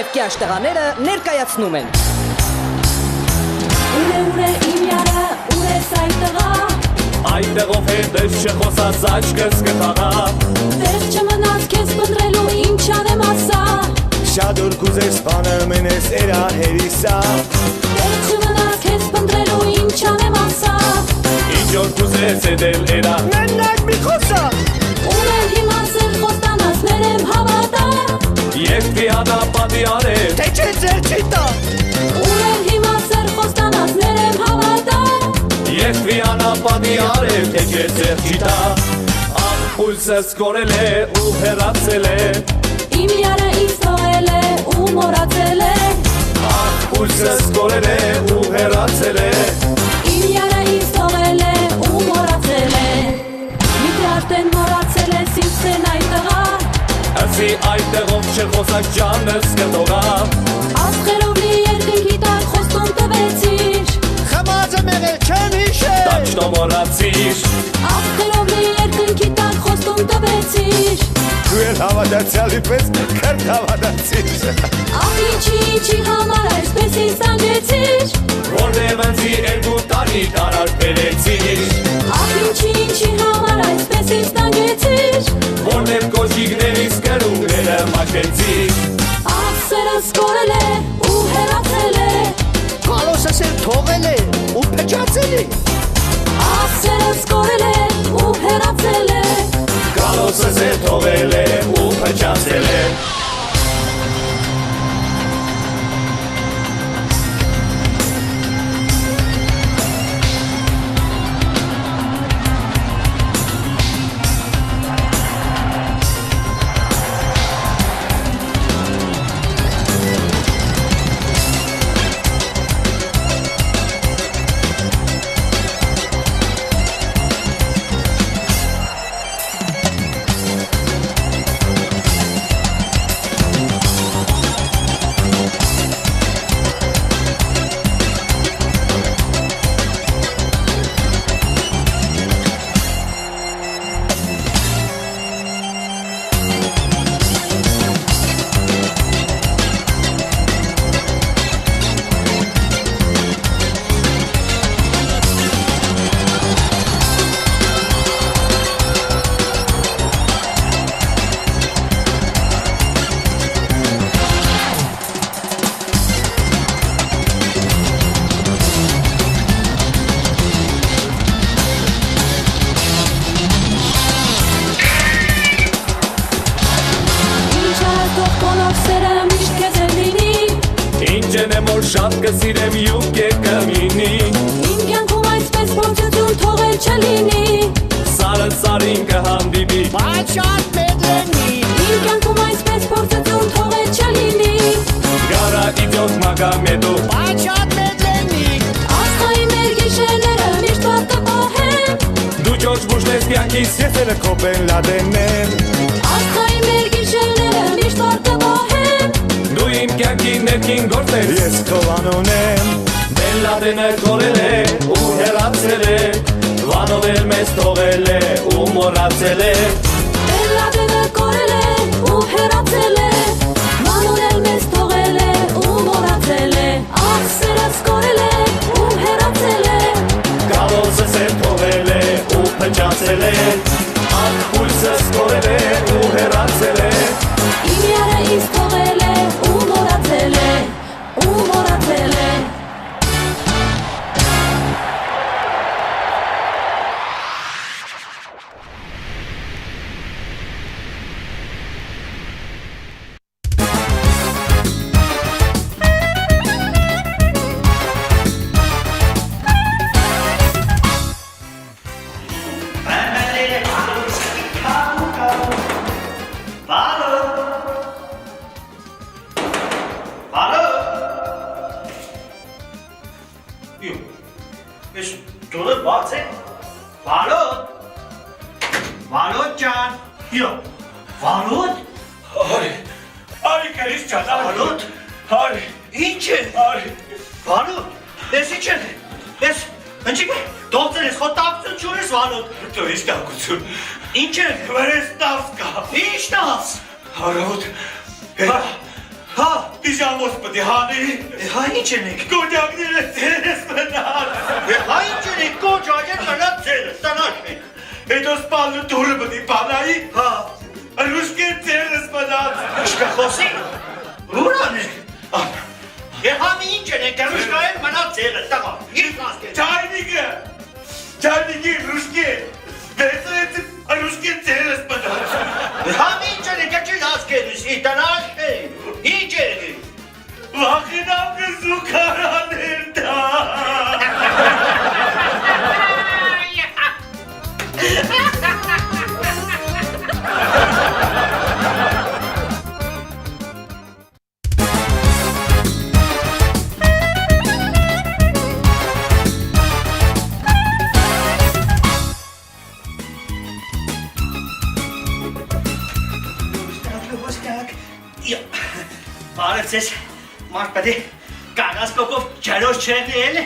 Եվ կյաշ տղաները ներկայացնում են Ուրե իմ յարը, ուրես այդ տղա Այդտեղով հետև չխոսած աչքս կթաղա Տեղ չմնաց քեզ պնդրելու ինչ անեմ ասա Շատ որ կուզես բանը մենես էրա հերիսա Տեղ չմնաց քեզ պնդրելու ինչ անեմ ասա Ինչ որ կուզես էդել էրա Մենակ մի խոսա Ուրել հիմա սեր խոստանաս ներեմ հավատա Եվ պիանա պատի արել Թե չէ ձեր չի տա Ուրել հիմա սեր խոստանաս ներեմ հավատա Եվ պիանա պատի արել թե չէ ձեր չիտա Ախ պուլսս կորել է ու հեռացել է Իմ յարը ինձ թողել է ու մորացել է Ախ պուլսս կորել է ու հեռացել է Իմ յարը ինձ թողել է ու մորացել է Միթե արդեն մորացել է սինցեն այդ տղա Ասի այդտեղով չխոսակ ջանս կտողա Ասխերով լի երկնքի տակ խոստում տվեցիր Խմածը մեղել չեմ հիշել Տաչտո մորացիր Ասխերով լի երկնքի տակ խոստում տվեցիր Դու էլ հավատացյալի պես քրտ հավատացիր Ախ ինչի համար այսպես ինձ տանջեցիր Որտև ընձի երկու տարի տարար պերեցիր Ախ ինչի համար այսպես ինձ տանջեցիր Որտև կոչիկներից կրունգները մաշեցիր Ախ սերս կորել է ու հեռացել է Կալոսս էլ թողել է ու փճացել է Ախ սերս կորել է ու հեռացել է Կալոսս է թողել է ու փճացել է Շատ կսիրեմ յուկ կեկամինի Իմ կյանքում այսպես փորձություն թողել չլինի Սարը սարին կհանդիպի Բայց շատ մեդլենի Իմ կյանքում այսպես փորձություն թողել չլինի Գարա իդյոտ մագամետո Բայց շատ մեդլենի Աստղայի մեր գիշերները միշտ վար կպահեմ Դու ճորջ բուժնես կյանքիս Ես էլ կոպեն լադենեմ Աստղայի մեր գիշերները միշտ վար կպահեմ Դու իմ կյանքի ներքին գործես Ես կովանոն եմ Բեն լադենը կորել է ու հեռացել է Վանով էլ մեզ թողել է ու մորացել է Բելադենը կորել է ու հեռացել է Մանոն էլ մեզ թողել է ու մորացել է Ախ սերս կորել է ու հեռացել է Կալոսս է թողել է ու փճացել է Ախ պուլսս կորել է ու հեռացել է Իմ յարը ինձ թողել է ու մորացել է ու մորացել է Ինչ է, վերես տავს կա, ինչ տავს։ Հարոտ, Հա, պիժամոս պտի հանի։ Հա ինչ ենք։ Կոջակները ծերես մնաց։ Հա ինչ ենք կոջակեր մնաց ծերը, տանաշ ենք։ Հետո սպալնու դուրը պտի պանայի։ Հա, Ռուշկեր ծերես մնաց։ իշկա խոսի։ Ուրան ենք։ Հա մի ինչ ենք, ռուշկայել մնաց ծերը, տղա։ Ինչ ասկեր։ Չայնիկի ռուշկե։ Բեցրեց ռուշկեր ծերես մնաց։ Հա մի ինչ ենք, չիլ ասկեր, տանաշ ենք։ Ինչ ենք։ Վախինամ կզուքարաներ դա։ Բարև ձեզ, մարդ պետի կաղազ կոկով ջերոս չեղնի էլ է։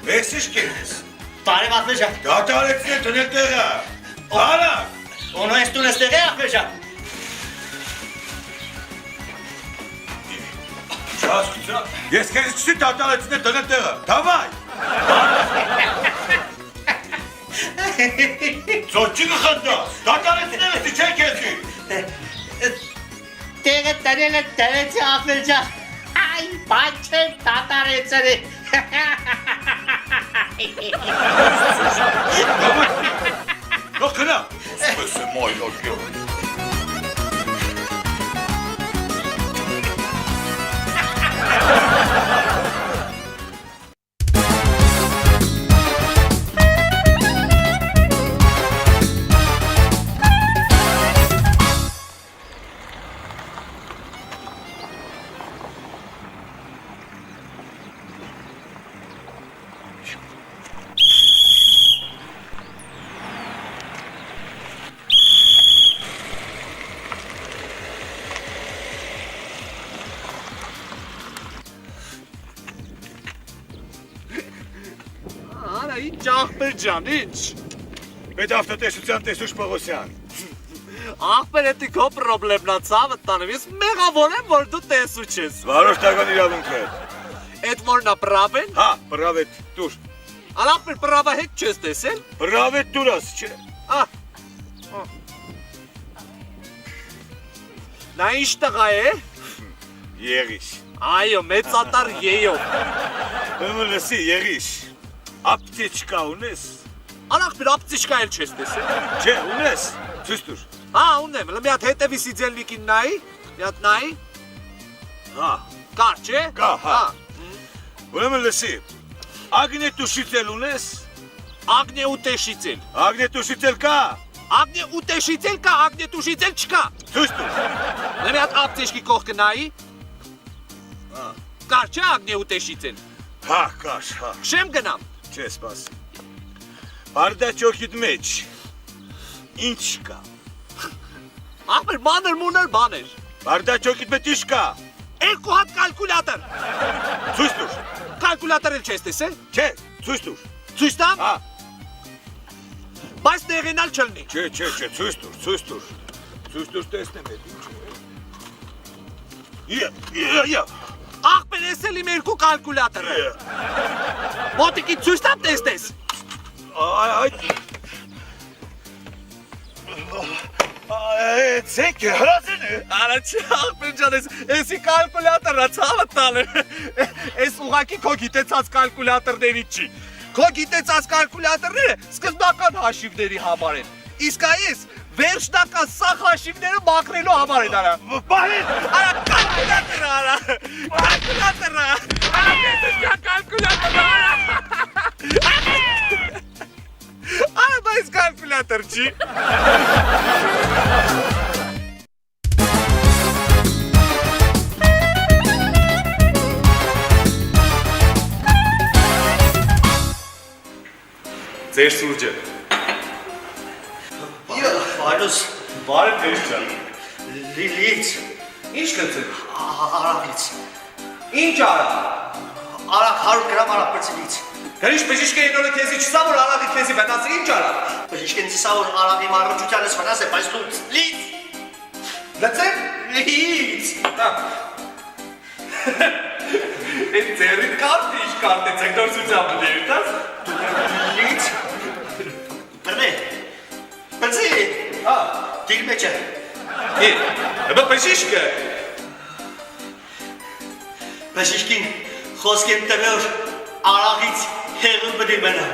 Վեսիշ կերես։ Բարև ախվեջա։ Դատարեցնե տնեք տեղը։ Արա։ Ունո ես տունես տեղի ախվեջա։ Չասկուծա։ Ես քեզ չսի դատարեցնե տնեք տեղը։ Դավայ։ Ծոչի կխնդաս։ Դատարեցնե ես չէ քեզի։ Տեղը տնելը տնեցի ախվեջա։ Այ, բան չեմ դատարեցրի։ Noch genau. Das ist mein Gott. Ինչ աղբեր ջան, ինչ։ Պետ ավտոտեսության տեսուչ Պողոսյան։ Աղբեր էտի քո պրոբլեմն ա ցավը տանեմ, ես մեղավոր եմ, որ դու տեսուչ ես։ Վարոշտական իրավունք է։ Էդ որն ա պրավեն։ Հա, պրավետ դուր։ Աղբեր պրավա հետ չես տեսել։ Պրավետ դուրաս, չէ։ Նա ինչ տղա է։ Եղիշ։ Այո, մեծատար եյով։ Ուրեմն լսի, եղիշ։ Ապտեչկա ունես։ Աղբեր ապտեչկա էլ չես տեսել։ Չէ, ունես։ Ցույց տուր։ Հա, ունեմ, մի հատ հետևի սիձելնիկին նայի, մի հատ նայի։ Հա, Կար, չէ։ կա, հա։ Ուրեմն լսի։ Ագնետուշիցել ունես։ Ագնեուտեշիցել։ Ագնետուշիցել կա։ Ագնեուտեշիցել կա, ագնետուշիցել չկա։ Ցույց տուր։ Մի հատ ապտեչկի կողքը նայի։ Հա։ Կար, չէ, ագնեուտեշիցել։ Հա, կար, հա։ Շեմ գնամ։ Չէ, սպաս։ Արդաճոքիդ մեջ ինչ կա։ Աղբեր մանր մուներ բաներ։ Արդաճոքիդ մեջ ինչ կա։ Երկու հատ կալկուլյատոր։ Ցույց տուր։ Կալկուլյատոր էլ չես տեսել։ Չէ, ցույց տուր։ Ցույց տամ։ Հա։ Բայց տեղենալ չլնի։ Չէ, ցույց տուր, ցույց տուր։ Ցույց տուր տեսնեմ էդ ինչ է։ Յա։ Աղբեր ես էլ իմ երկու կալկուլյատորը։ Մոտիկի ցույց տամ տեսնես։ Ցեք հրազեն է։ Արա չի աղբեր ջան, էսի կալկուլյատորը ցավը տալը։ Էս ուղակի քո գիտեցած կալկուլյատորների չի։ Քո գիտեցած կալկուլյատորները սկզբնական հաշիվների համար են։ Իսկ այս վերջնական սախ հաշիվները մաքրելու համար են արա։ Բարին։ Արա կալկուլյատորը արա։ Կալկուլյատորը։ Կալկուլյատորը արա։ Արա բայց կալկուլյատոր չի։ Ձեր սուրճը։ Վայրս Բարև դեր ջան։ լիլից Ինչ լցեք։ արագից Ինչ արա։ արագ 100 գրամ արագ բրցելից Գարիշ բժիշկը ինորը քեզի չսա որ արագի քեզի վտացի ինչ արա։ բժիշկեն ծիսավոր արագի մարրուճությանս վնաս է բայց դու լից Լցեք։ լից Այդ ձերի կարդը ինչ կարդեցեք նոր սուծապը դերիտաս։ լից բրնե բրցի դիլ մեջը Էբա բժիշկը։ բժիշկին խոսք եմ տվել արագից հեղու բդի մենա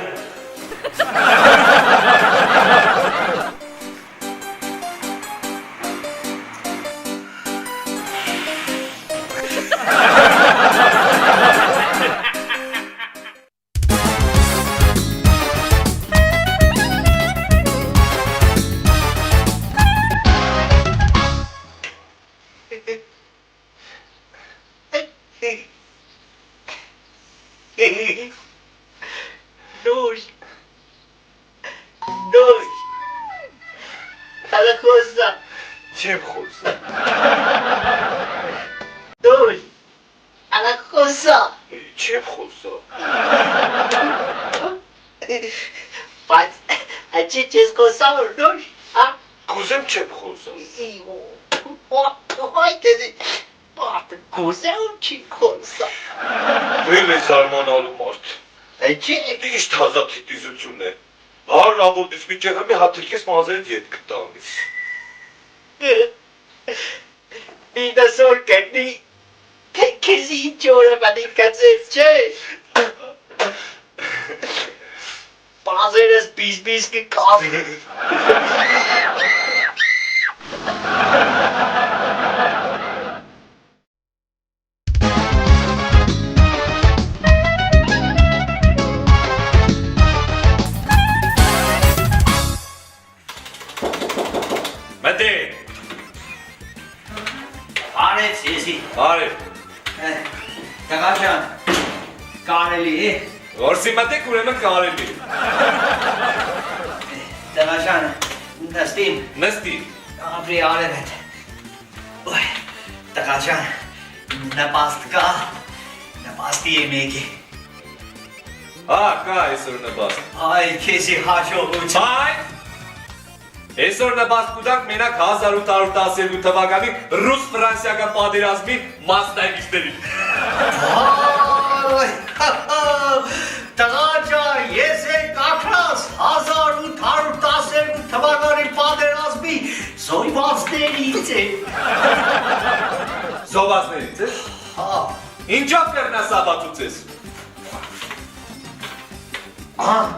Noi. Alla cosa. Չեմ խոսում։ Noi. Alla cosa. Չեմ խոսում։ Բայց աչիչես կոսավոր noi. Կուզեմ չեմ խոսում։ Ой, ты. Կոսավ չի կոսա։ Վել է զարմանալու մարդ։ Չի։ Ինչ թազա քիթիզություն է։ Հարավոտից մի ճեղամի հատլկես մազերից ետ կտանից։ Ինձ սոր կենի քեզի ճորը բանիկացես չէ։ Բազերս բիզբիզ կկավ։ Մտե։ Արեց եսի։ Արև։ Տղաջան, կարելի է։ Որսի մտեք ուրեմն կարելի։ Տղաջան, նստիմ, Նստի։ ապրի արև հետ։ Ոյ, տղաջան, նպաստ կա, նպաստի է մեկի։ Կա այսօր նպաստ։ Այ, քեզի հաջողություն։ Բայց այսօր նպաստ կուտանք մենակ 1812 թվականի ռուս-ֆրանսիական պատերազմի մասնակիցներին։ Այ, տղաջան, ես ենք ակրած 1812 թվականի պատերազմի զոհվածներից է։ Զոհվածներից է։ Ինչով կերնասաբացուց ես։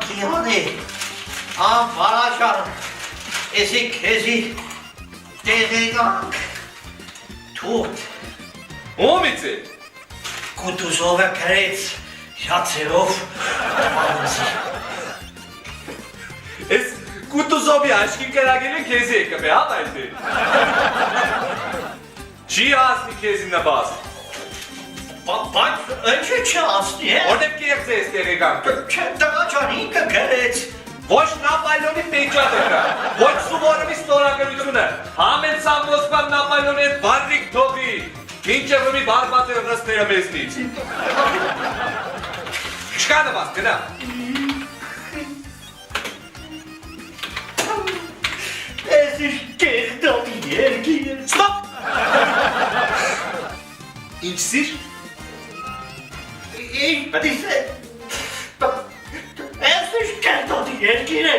Կիան է, վարաշան, եսի քեզի տեղեկանք, թուտ, Ումից է։ կուտուզովը կրեց շացերով տվարունցի։ Ես կուտուզովի աշկին կերագել են քեզի է կպե, հատ այդ է։ Չի ասնի քեզի նպաստ։ Բայց ընչի չասնի է։ Որտև կերձ է ես տեղեկանքը։ Չէ տղաջան ինքը կրեց։ Ոչ Նապոլեոնի պեջատը կա, ոչ Սուվորովի ստորագրությունը, համենցան Մոսկվան Նապոլեոնի հետ վարրիկ թողի, ինչը վմի բարբատ է ռստերը մեզնից։ Չկա նպաստ, գնա։ Ես իմ կեղդամի երկիր։ Ստոպ։ Ինչ սիր։ Ինչ պետիս է։ Ես իմ կեղդամի երկիր է։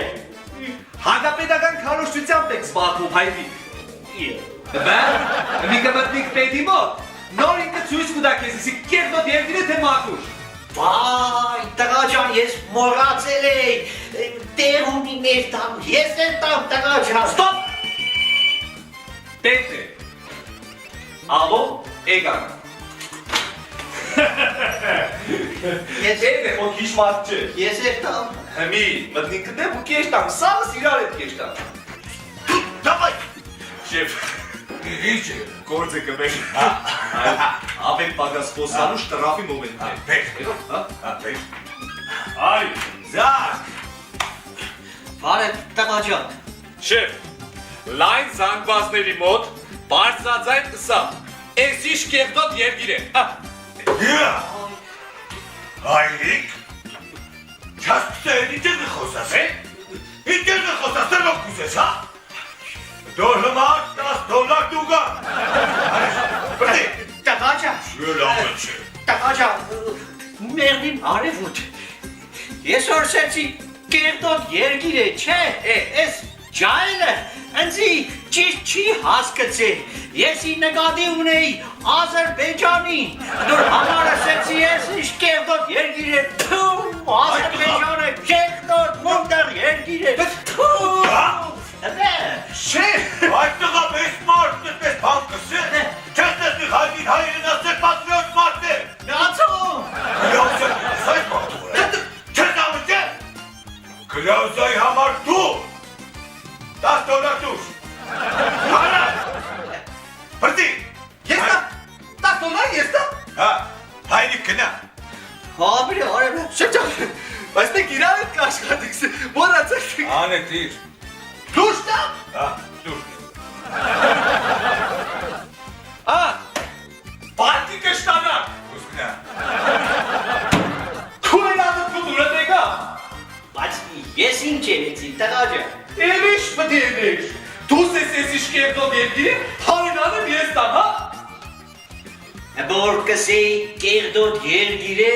Հագապետական քարոշչությամբ եք զբաղվում, հայրիկ։ Բա, մի կմտնիկ պետի մոտ, նոր ինքը ցույց կտա քեզ, իսկ կերտոտ երկիր է թե մաքուր։ Վայ, տղաջան, ես մոռացել էի, տեղ ունի մեր տամ, ես եմ տամ տղաջան։ Ստոպ։ Պետ է։ Ալո, էգան։ Ես Պետ է, ոք հիշ մարդ չէ։ Ես եմ տամ։ Հմի, մտնիկ կտեմ ու կեշ տամ, սավս իրար հետ կեշ տամ։ Դավայ։ Շեվ, ինչ է, գործը կմեշ։ Ապետ պագաս խոսանու շտրավի մոմենտ է։ Պետ, հա, պետ։ Այ, զակ։ Բարև տղաջան։ Շեֆ, լայն զանգվածների մոտ բարձրաձայն սա, ես իշ կեղդոտ երգիր է, Այլիկ, չասպսել, իջեր նխոսաս, իջեր նխոսաս, տերոք կուզես, հա? Դոր հմար 10 դոլար դուգա, բրդի, Տղաջան, շուր ամեն չէ, տղաջան, մերդին արևուտ, ես որսեցի կերտոտ երգիր է, չէ, ես ջայլը, ընձի ճիշտ չի հասկացել, ես ի նկատի ունեի Ադրբեջանի, դուր համար ասեցի ես իշ կերտոտ երգիր է, թում, Ադրբեջանը կերտոտ մունդար երգիր է, թում, շեխ, այդ տղա պես մարդ է, պես բանկս է, չես տեսնի հայդին հայրեն ասել պատրիոտ մարդ է, նացում, Գլյաուզայի այս մարդուր է, չես ամն չէ, Գլյաուզայի համար դու, 10 դոլար դուր, հարա, բրդի, ես դա, 10 դոլար ես դա, հա, հայրիկ կնա, հաբրի արևը, շրջան, բայց մենք իրար ենք աշխատիքս, մորացեք, անետ իր, դուշ դա, հա, դուր, բարտի կշտանակ, ուս կնա, քույրանը կուտուրը դեգա, բայց ես ինչ երեցի տղաջան, Էլիշ մտիրնիշ, դուս ես իշ կեղդոտ երգիր է, հայնանեմ ես տան, հա? որ կսեի կերդոտ երգիր է,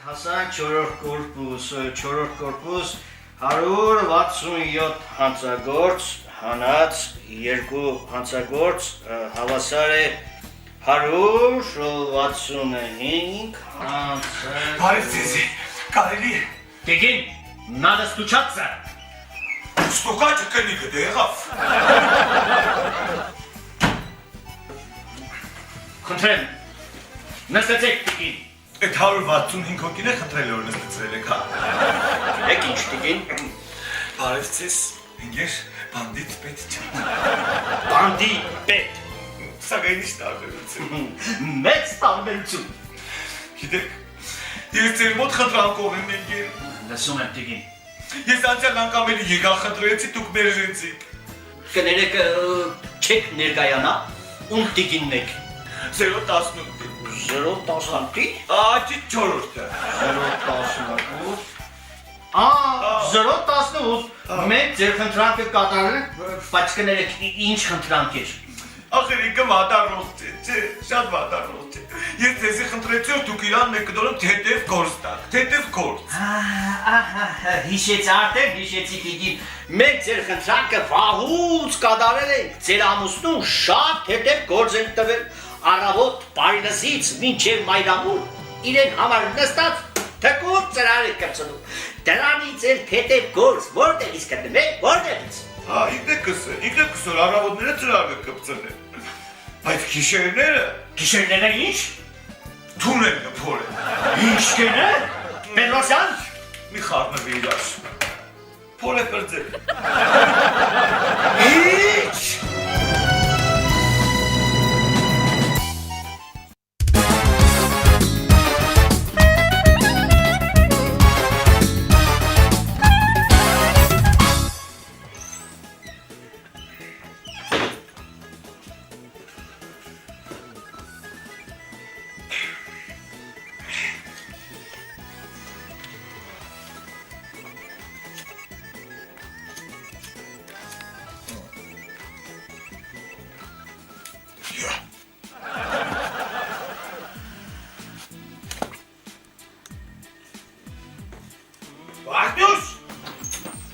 հասան չորորդ կորպուս 167 հանցագործ, հանած 2 հանցագործ, հավասար է 165 հանցագործ։ բարև ձեզի, կարելի է, Տեգին, նադը ստուչացը։ ստուկաճը կնի գդե եղավ, Խնդրեմ, նստեցեք տիգին։ այդ 165 հոգին է խնդրել որ նստեցրել եք, հա, Եք ինչ տիգին, բարև ձեզ, ինգեր, բանդիտ պետ չա, բանդի պետ, սագայն իշ տարբերություն, մեծ տարբերություն։ գիտեք, ես ձեր մոտ խնդրանքով եմ ինգեր, Լսում եմ տիգին։ ես անցյալ անգամ էլի եկա խնդրեցի, դուք մերժեցիք, Կներեք չեք ներկայանա, ում տիգինն եք։ 018, 018-ի։ աջի չորորդը, 018, մենք ձեր խնդրանքը կատարել ենք, բայց կներեք ինչ խնդրանք էր։ ախերիկը վադարող չէ, շատ վադարող չէ, ես ձեզի խնդրեցի որ դուք իրան մեկ կդորում թետև գործ տակ, թետև գործ, Հիշեցի արդեն, հիշեցի տիգին, մենք ձեր խնդրանքը վաղուց կատարել ենք, ձեր ամուսնուն շատ հետև գործ ենք տվել, առավոտ բարինզից մինչև մայրամուր, իրեն համար նստած թկուր ծրար եք կրծնում, դրանից էլ հետև գործ, որտեղից կտնվեք, որտեղից։ հա, ինքնեկս որ առավոտները ծրարը կպծնել, բայց գիշերները Գիշերները ինչ։ թունել կփոր է, Ինչ կենը, Պետրոսյան։ մի խարնվի իրար, փոր է պրձել, Ինչ։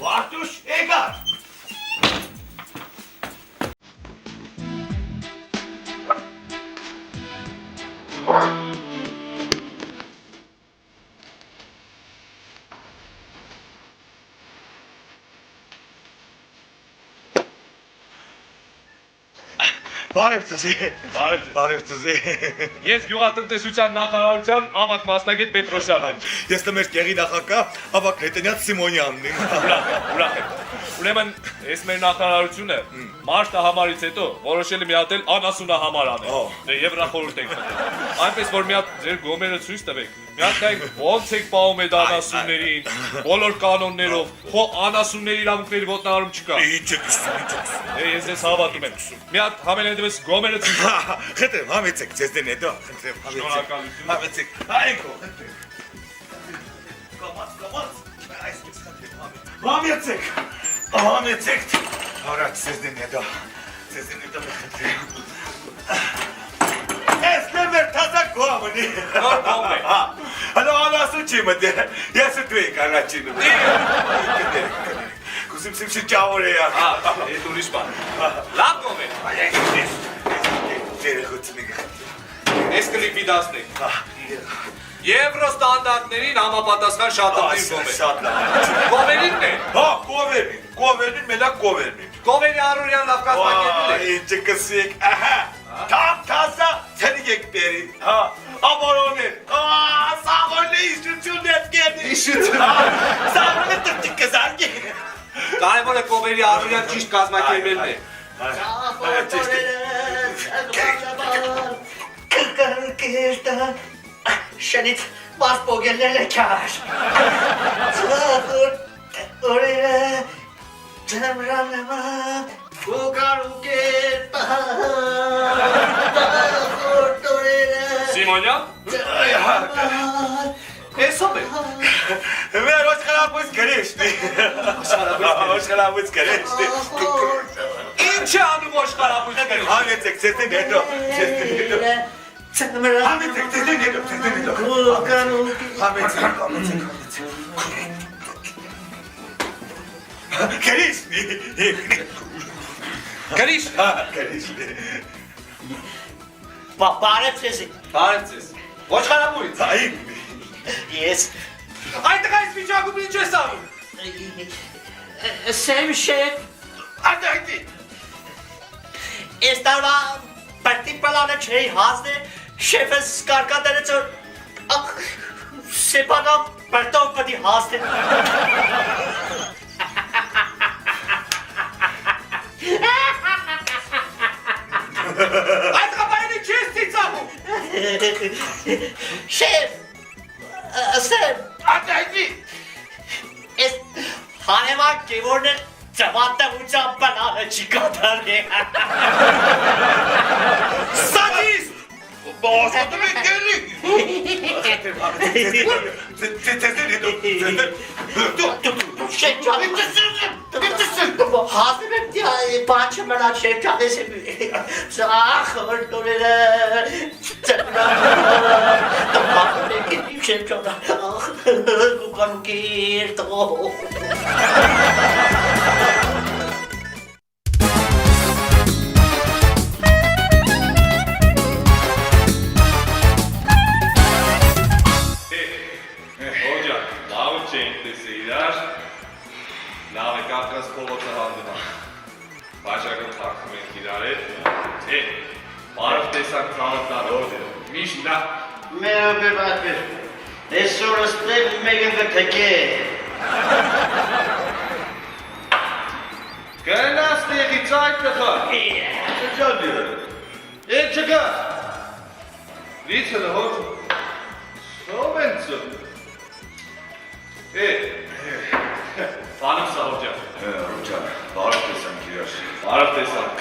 Վարտուշ, եկար, Բարև ծզի, բարև ծզի։ Ես գյուղատնտեսության նախարարության ավագ մասնագետ Պետրոսյանն եմ։ Ես տմեր կեղի նախակա ավակ հետենյաց Սիմոնյանն եմ։ Ուրախ եմ։ Ուրեմն, ես մեր նախարարությունը մարտը համարից հետո որոշել եմ մի հատ էլ անասունահամար անել։ Եվ նախորդ ենք մտել։ Այնպես որ մի հատ ձեր գոմերը ցույց տվեք։ Մի հատ կայք ոնց եք պահում այդ անասուններին, բոլոր կանոններով, խո անասունների իրավունքների ոտնահարում չկա։ Ինչ եք ասում։ Ես ես հավատում եմ։ Մի հատ համենայնդեպս գոմերը ցույց տվեք։ Խնդրեմ, համեցեք, ձեզ դեն հետո, խնդրեմ, Շնորհակալություն։ համեցեք, այնքո, խնդրեմ։ Կամաց, այսպես խնդրեմ, համեցեք, հարաց, ձեզ դեն հետո, խնդրեմ։ Ես նեմեր թազակ գոմնի։ Նոր գոմ է։ Հալո անասու չի մտե, ես դու եք առաջինում։ Կուսիմ սիմ շիճավոր է յակ։ Էդ ուրիշ բան։ Լավ գոմ է։ Ձերեղուցնի Ես կլիպիդացնենք։ Եվրոստանդարտներին համապատասխան շատապին գոմ է։ Շատ լավ։ Գոմերինն է։ Հա, կովերնին, մենակ կովերնին։ Գոմերի արուրյան լավ կազմակերպել է։ Ինչ կսիկ, ահա, թազա, ցենիկ եք բերի, հա, ամորոներ, սաղորն է իշություն ես գերի։ Իշություն։ Սաղորն է տրտիկ կզարգի։ Կարևորը գոմերի արուրյան ճիշտ կազմակերպելն է։ Շենից բաց բոգելնել է կար։ Ծախոր օրերը ճմրանման ուգարուկ է ծախոր օրերը Սիմոնյան։ Ես ով է։ Մեր ոչխարապույց գրեշտի։ Ոչխարապույց գրեշտի։ Ինչ է անում ոչխարապույց գրեշտի։ Համեցեք, ձեզդեն հետո, Համեցեք, ձեզդեն հետո, Համեցեք, Գրեշտի։ Գրիշ։ Գրեշտի։ Բարև ձեզի։ Բարև ձեզ։ Ոչխարապույց։ Այմ։ Ես Այնտեղ այս վիճակում ինչ ես անում։ Սեմ շեֆ Անդայտի։ Ես տարվա պարտի պլանը չէի հասնի շեֆս կարկատերեց որ սեպանա պարտով պտի հասնի Այդ կապայինի չես ծիծաղում։ Շեֆ Սեմ Անդայտի։ ես հանեմակ գևորն էլ ծավատեղության պլանը չի կատարի Սադիստ։ Բոսոտում եք գերի։ Ձեզդեն հետո, Շեֆ հասնում եմ պանչը մնա շեֆ ճանես ծախոր տորերը ծրնան շեֆ ճանա գուգանուկիր Լավ է կարկած փողոցը հանդնա, բաժակը թարքում ենք իրար հետ, բարև տեսակ ծավտար հոդ է, միշտ նա։ Մեր բեպատվեր, այսօր ստեղ մեկն կթեք է։ Գնաս տեղից այդ տխա։ Շրջան Եվ չկա։ Լիցը հոդ, սով են ծում։ Բանım sağ hocam. Hocam, բարև տեսանք իրար։ Բարև տեսանք։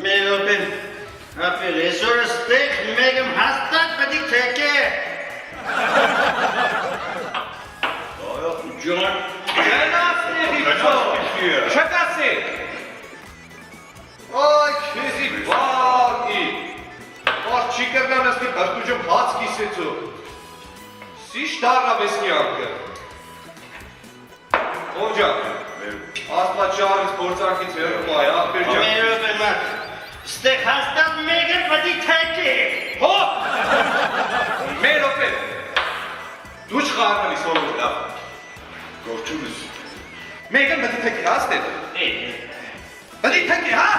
Մեր օպեն, ապեր, այսօր ստեղ մեկն հաստատ պետք թեք է։ Ջան, Գնաս տեղից չկասեք։ Ay քեզի բակի։ Բար չի կրնանես թե բաշտուջում հաց կիսեցու։ Սիշ դարավեսնյանքը։ Հոջան, աստվածչարից փորձանքից հեռու այ ախպեր ջան։ Մեր օպեն, ստեղ հաստատ մեկն պետք թեք է։ Հո! Մեր օպեր։ Դու չխառնվի սովոր լավ։ գործունս։ Մեկն պետք է թեքի հասնել։ Պետք է թեքի, հա։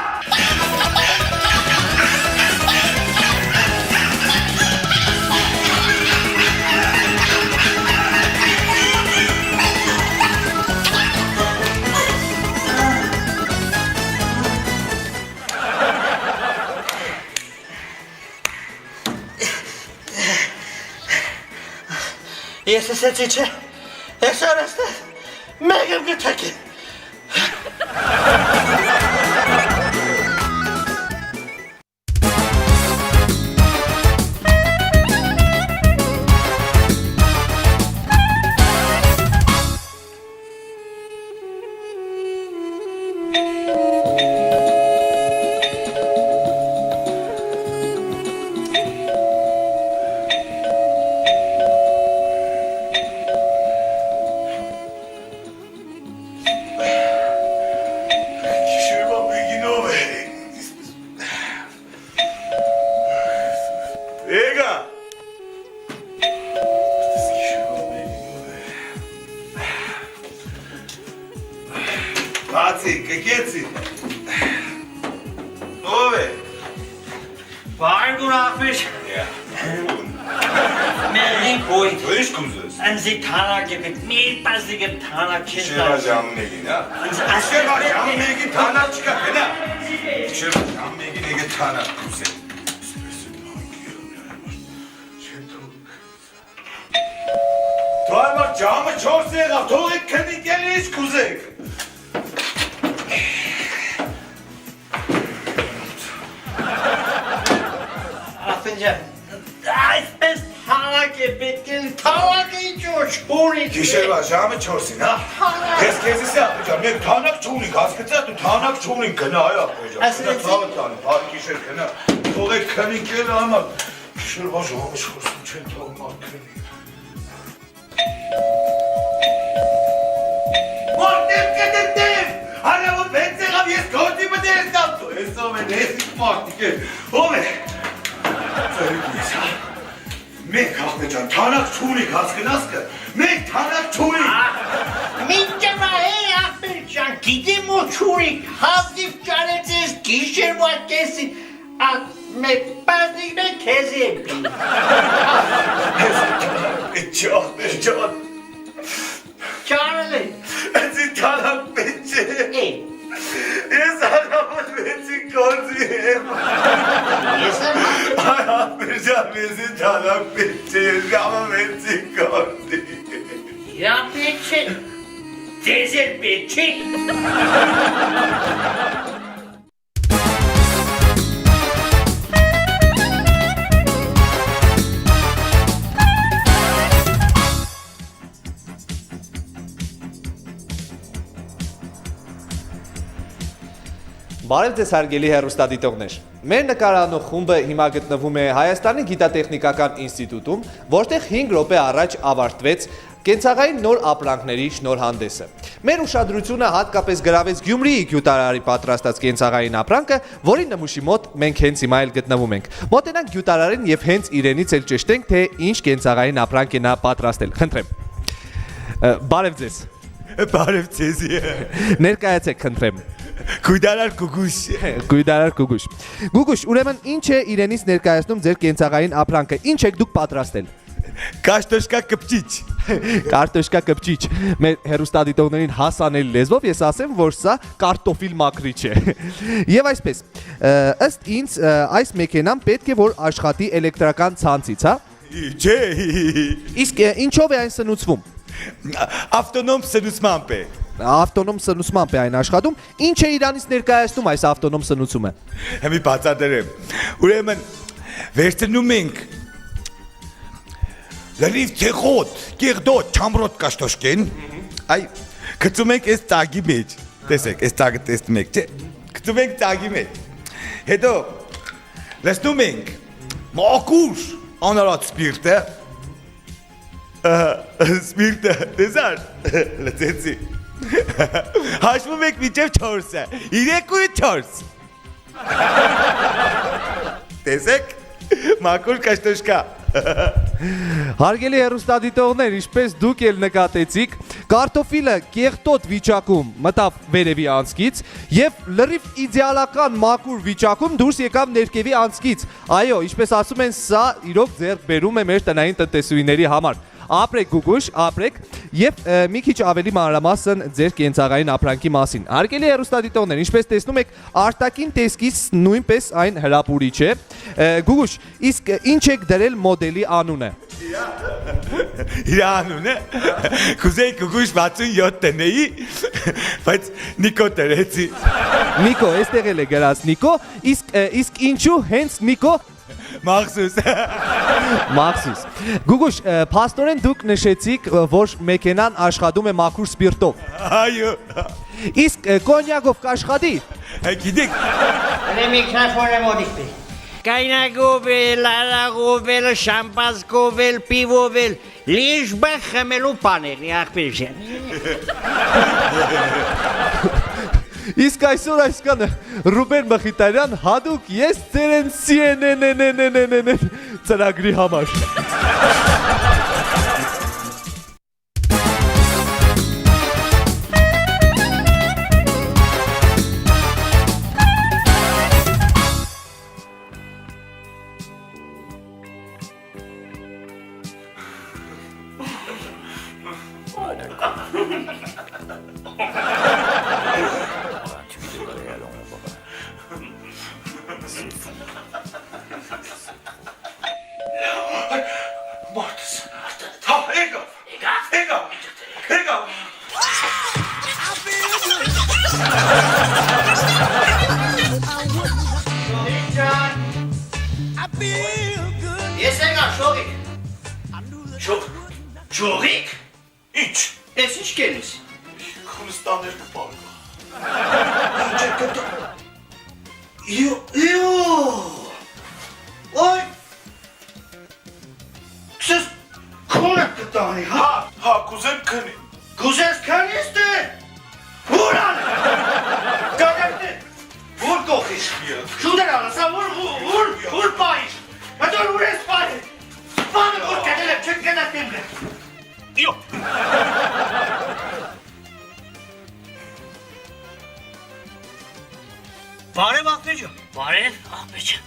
Ես ասեցի չէ, այսօր աստեղ մեկ եմ գտակի։ Գիշերվա ժամը 4-ին, հա։ Ես քեզից ապեջան, մենք թանակ չունենք, հասկացա դու թանակ չունենք գնա, այ ապեջան։ Դա ցավը տանի, բարի գիշեր գնա։ Թողեք քնիկ էլ համար։ Գիշերվա ժամը 4-ին չեն թող մարդ քնի։ Մարդեր կդետև, հարավոտ հենց եղավ ես գործի մտեր ես դատու։ Հեսով են հեսիկ մարդիկ է, ով է։ Ծերիկ ես, հա։ Մենք հաղբեջան, թանակ չունենք, հասկնաս կը, մենք թանակ չունենք։ Մինչև այ աղբեջան, գիտեմ ու չունենք, հազիվ ճանեց ես գիշերվա կեսին, մեկ պազնիկ մեկ կեզի եմ պի։ Ջան, Ճանել է։ Էցի թանակ պետ չէ։ Ես հարավոտ վեցի գործի եմ։ Ես եմ Այ աղբեջան, մեզի թանակ պետ չէ, ես գամը վեցի գործի։ Իրա պետ չէ, ձեզ էլ պետ չի։ Բարև ձեզ հարգելի հեռուստադիտողներ։ Մեր նկարանու խումբը հիմա գտնվում է Հայաստանի գիտատեխնիկական ինստիտուտում, որտեղ 5 րոպե առաջ ավարտվեց կենցաղային նոր ապրանքների շնորհանդեսը։ Մեր ուշադրությունը հատկապես գրավեց Գյումրիի գյուտարարի պատրաստած կենցաղային ապրանքը, որի նմուշի մոտ մենք հենց հիմա էլ գտնվում ենք։ Մոտենանք գյուտարարին եւ հենց իրենից էլ ճշտենք, թե ինչ կենցաղային ապրանք է նա պատրաստել։ Խնդրեմ։ Բարև ձեզ։ Բարև ձեզ։ Ներկայացեք, խնդրեմ։ Գույդարար Գուգուշ։ Գույդարար Գուգուշ։ Գուգուշ, ուրեմն ինչ է իրենից ներկայացնում ձեր կենցաղային ապրանքը։ Ինչ եք դուք պատրաստել։ Կարտոշկա կպչիչ։ Կարտոշկա կպչիչ։ Մեր հեռուստադիտողներին հասանելի լեզվով ես ասեմ, որ սա կարտոֆիլ մաքրիչ է։ Եվ այսպես, ըստ ինձ այս մեքենան պետք է որ աշխատի էլեկտրական ցանցից, հա։ Չէ։ Իսկ ինչով է այն սնուցվում։ Ավտոնոմ սնուցմամբ է։ Ավտոնոմ սնուցմամբ է այն աշխատում։ Ինչ է իրանից ներկայացնում այս ավտոնոմ սնուցումը։ Հեմի բացատրեմ։ Ուրեմն վերցնում ենք լրիվ ցեխոտ, կեղդոտ, չամրոտ կաշտոշկեն։ Այ գցում ենք այս տագի մեջ։ Տեսեք, այս տագը տեսնում եք, չէ՞։ Գցում ենք տագի մեջ։ Հետո լցնում ենք մաքուր անարատ սպիրտը։ Սպիրտը, տեսար։ Լցեցի։ Հաշվում եք մինչև 4-ը, 3-4։ Տեսեք, մաքուր կաշտոշկա։ Հարգելի հեռուստադիտողներ, ինչպես դուք էլ նկատեցիք, կարտոֆիլը կեղտոտ վիճակում մտավ վերևի անցքից եւ լրիվ իդեալական մաքուր վիճակում դուրս եկավ ներքևի անցքից։ Այո, ինչպես ասում են, սա իրոք ձեռք բերում է մեր տնային տնտեսուհիների համար։ Ապրեք Գուգուշ, ապրեք եւ մի քիչ ավելի մանրամասն ձեր կենցաղային ապրանքի մասին։ Հարգելի հեռուստադիտողներ, ինչպես տեսնում եք, արտաքին տեսքից նույնպես այն հրապուրիչ է։ Գուգուշ, իսկ ինչ եք դրել մոդելի անունը։ Իր անունը կուզեի կգուշ 67 տնեի, բայց Նիկո տրեցի։ Նիկո, այստեղ էլ է գրած Նիկո, իսկ ինչու հենց Նիկո Մախսուս։ Մախսուս։ Գուգուշ, փաստորեն դուք նշեցիք, որ մեքենան աշխատում է մաքուր սպիրտով։ Այո։ Իսկ կոնյակով կաշխատի։ Գիտեք, Միկրոֆոնը մոդիկ։ Կայնագովել, արագովել, շամպանսկովել, պիվովել, լիժ բը խմելու պաներնի աղբերժեն։ Իսկ այսօր այսքան Ռուբեն Մխիթարյան հadoop ես ծերեն CNN ծրագրի համար։ Ես եկա շողիկ։ Շողիկ։ Ինչ։ Ես ինչ կենես։ Քրստաներ կպարկա։ Իո։ Ոյ։ Սս քոնը կտանի, հա։ Հա, կուզեմ քնի։ Գուզես քանես դե։ Ուրան։ Գագակտե։ Որ կողից։ Շուտեր անասա, որ պայիշ։ Մտոր ուր ես պայիշ։ Բանը որ կետել եմ, չեք կետատեմ դե։ Իո։ Բարև աղբեջը։ Բարև աղբեջը։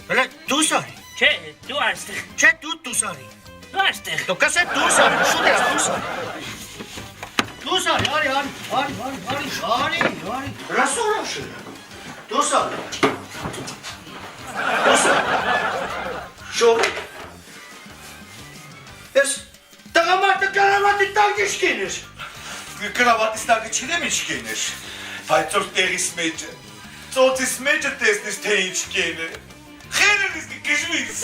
Հələ դու սարի։ Չէ, դու այստեղ։ Չէ, դու սարի։ Դու այստեղ։ Դու կասե դու սարի, շուտեր դու սարի։ Դու սարի, արի։ Ռասորոշը։ Դու սարի։ Շողիկ։ Ես տղամարդը կարավատի տակ ինչ կենես։ Կրավատիս տակը չինեմ ինչ կենеш, բայց որ տեղիս մեջը, ծոցիս մեջը տեսնես թե ինչ կեն է, խերն իսկ կժվիս։